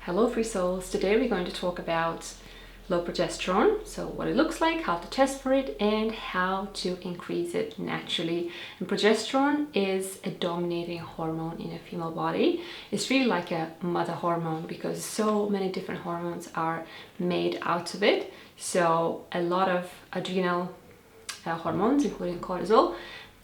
Hello free souls, today we're going to talk about low progesterone, so what it looks like, how to test for it, and how to increase it naturally. And progesterone is a dominating hormone in a female body. It's really like a mother hormone because so many different hormones are made out of it. So a lot of adrenal hormones, including cortisol,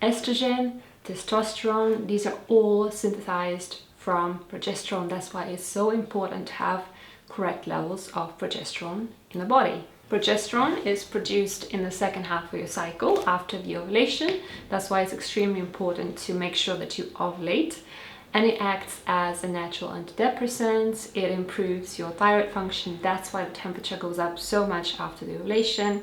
estrogen, testosterone, these are all synthesized from progesterone. That's why it's so important to have correct levels of progesterone in the body. Progesterone is produced in the second half of your cycle after the ovulation. That's why it's extremely important to make sure that you ovulate. And it acts as a natural antidepressant. It improves your thyroid function. That's why the temperature goes up so much after the ovulation.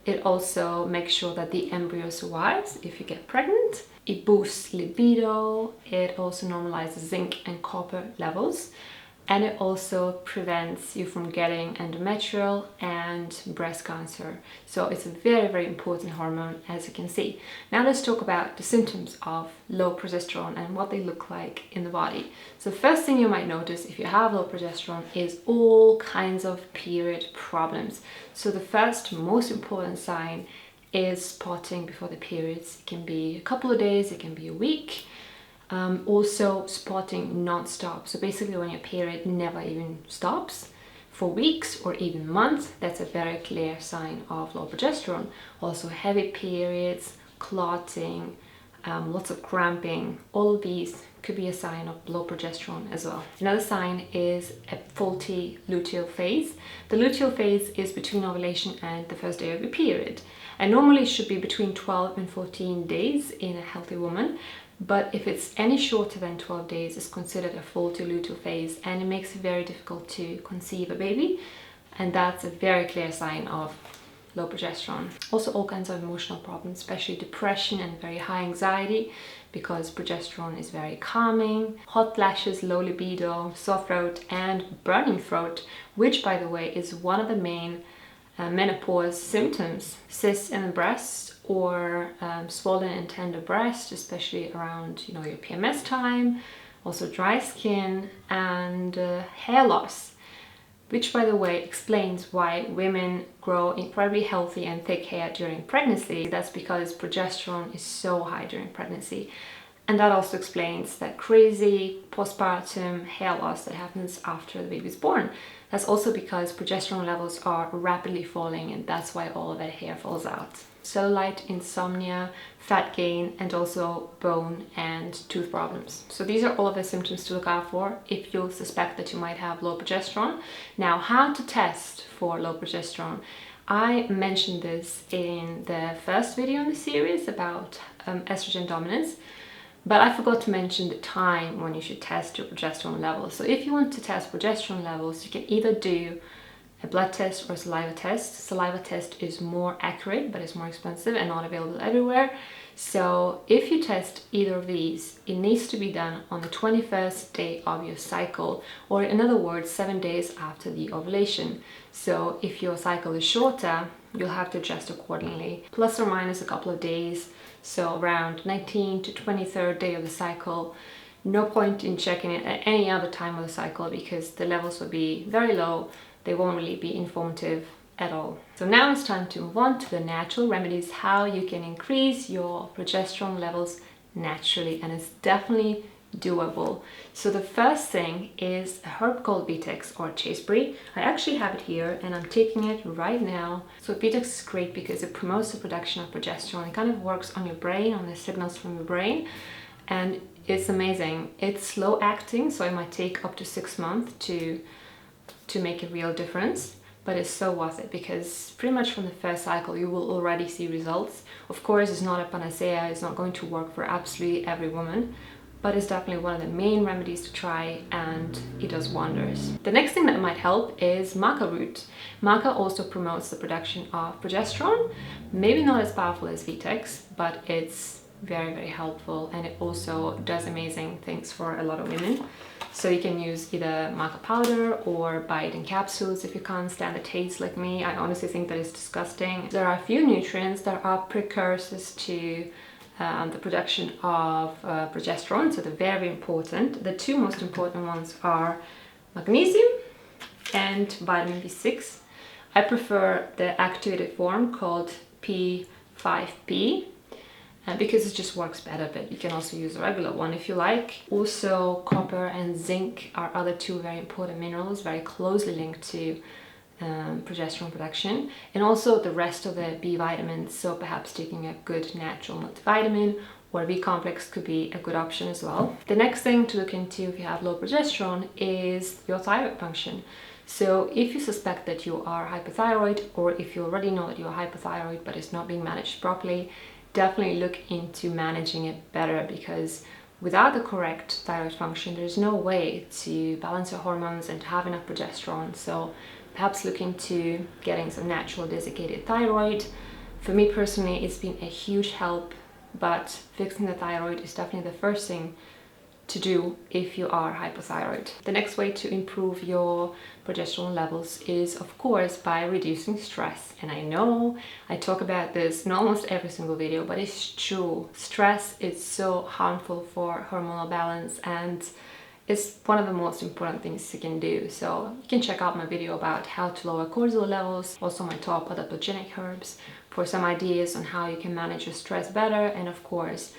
It also makes sure that the embryo survives if you get pregnant. It boosts libido. It also normalizes zinc and copper levels. And it also prevents you from getting endometrial and breast cancer. So it's a very, very important hormone, as you can see. Now let's talk about the symptoms of low progesterone and what they look like in the body. So the first thing you might notice if you have low progesterone is all kinds of period problems. So the first most important sign is spotting before the periods. It can be a couple of days, it can be a week. Also spotting non-stop, so basically when your period never even stops for weeks or even months, that's a very clear sign of low progesterone. Also heavy periods, clotting, lots of cramping, all of these could be a sign of low progesterone as well. Another sign is a faulty luteal phase. The luteal phase is between ovulation and the first day of your period, and normally it should be between 12 and 14 days in a healthy woman. But if it's any shorter than 12 days, it's considered a faulty luteal phase, and it makes it very difficult to conceive a baby. And that's a very clear sign of low progesterone. Also all kinds of emotional problems, especially depression and very high anxiety, because progesterone is very calming. Hot flashes, low libido, sore throat and burning throat, which by the way is one of the main menopause symptoms. Cysts in the breast or swollen and tender breast, especially around your PMS time. Also dry skin and hair loss, which by the way explains why women grow incredibly healthy and thick hair during pregnancy. That's because progesterone is so high during pregnancy. And that also explains that crazy postpartum hair loss that happens after the baby's born. That's also because progesterone levels are rapidly falling, and that's why all of that hair falls out. Cellulite, insomnia, fat gain, and also bone and tooth problems. So these are all of the symptoms to look out for if you suspect that you might have low progesterone. Now, how to test for low progesterone. I mentioned this in the first video in the series about estrogen dominance, but I forgot to mention the time when you should test your progesterone levels. So if you want to test progesterone levels, you can either do a blood test or a saliva test. Saliva test is more accurate, but it's more expensive and not available everywhere. So if you test either of these, it needs to be done on the 21st day of your cycle, or in other words, 7 days after the ovulation. So if your cycle is shorter, you'll have to adjust accordingly, plus or minus a couple of days. So around 19th to 23rd day of the cycle. No point in checking it at any other time of the cycle because the levels will be very low. They won't really be informative at all. So now it's time to move on to the natural remedies, how you can increase your progesterone levels naturally, and it's definitely doable. So the first thing is a herb called Vita or chasteberry. I actually have it here and I'm taking it right now. So Vita is great because it promotes the production of progesterone. It kind of works on your brain, on the signals from your brain, and it's amazing. It's slow acting, so it might take up to 6 months to make a real difference, but it's so worth it because pretty much from the first cycle you will already see results. Of course, it's not a panacea, it's not going to work for absolutely every woman, but it's definitely one of the main remedies to try, and it does wonders. The next thing that might help is maca root. Maca also promotes the production of progesterone, maybe not as powerful as Vitex, but it's very, very helpful, and it also does amazing things for a lot of women. So you can use either maca powder or buy it in capsules if you can't stand the taste like me. I honestly think that it's disgusting. There are a few nutrients that are precursors to the production of progesterone, so they're very important. The two most important ones are magnesium and vitamin B6. I prefer the activated form called P5P because it just works better, but you can also use a regular one if you like. Also, copper and zinc are other two very important minerals, very closely linked to progesterone production, and also the rest of the B vitamins. So perhaps taking a good natural multivitamin or a B complex could be a good option as well. The next thing to look into if you have low progesterone is your thyroid function. So if you suspect that you are hypothyroid, or if you already know that you are hypothyroid but it's not being managed properly, definitely look into managing it better, because without the correct thyroid function, there's no way to balance your hormones and to have enough progesterone. So perhaps look into getting some natural desiccated thyroid. For me personally, it's been a huge help, but fixing the thyroid is definitely the first thing to do if you are hypothyroid. The next way to improve your progesterone levels is, of course, by reducing stress. And I know I talk about this in almost every single video, but it's true. Stress is so harmful for hormonal balance, and it's one of the most important things you can do. So you can check out my video about how to lower cortisol levels, also my top adaptogenic herbs, for some ideas on how you can manage your stress better, and of course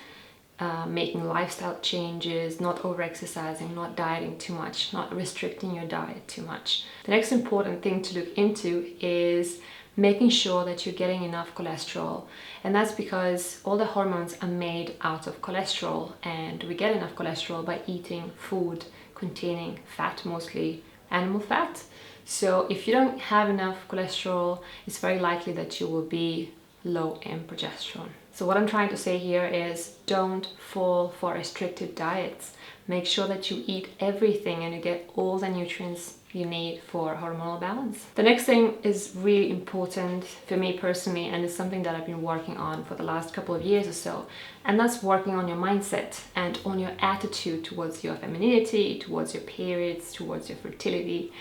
making lifestyle changes, not over-exercising, not dieting too much, not restricting your diet too much. The next important thing to look into is making sure that you're getting enough cholesterol. And that's because all the hormones are made out of cholesterol, and we get enough cholesterol by eating food containing fat, mostly animal fat. So if you don't have enough cholesterol, it's very likely that you will be low in progesterone. So what I'm trying to say here is, don't fall for restricted diets. Make sure that you eat everything and you get all the nutrients you need for hormonal balance. The next thing is really important for me personally, and it's something that I've been working on for the last couple of years or so, and that's working on your mindset and on your attitude towards your femininity, towards your periods, towards your fertility.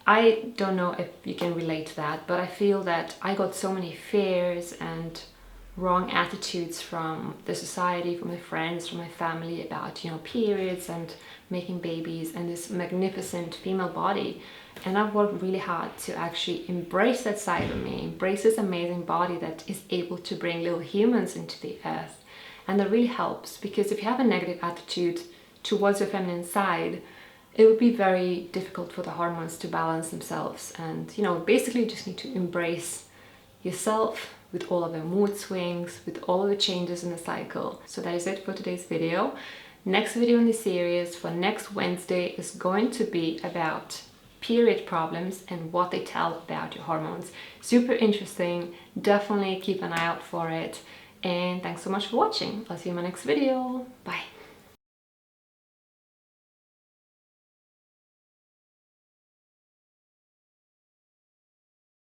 I don't know if you can relate to that, but I feel that I got so many fears and wrong attitudes from the society, from my friends, from my family about, periods and making babies and this magnificent female body. And I've worked really hard to actually embrace that side of me, embrace this amazing body that is able to bring little humans into the earth. And that really helps, because if you have a negative attitude towards your feminine side, it would be very difficult for the hormones to balance themselves. And basically you just need to embrace yourself with all of the mood swings, with all of the changes in the cycle. So that is it for today's video. Next video in the series for next Wednesday is going to be about period problems and what they tell about your hormones. Super interesting. Definitely keep an eye out for it. And thanks so much for watching. I'll see you in my next video. Bye.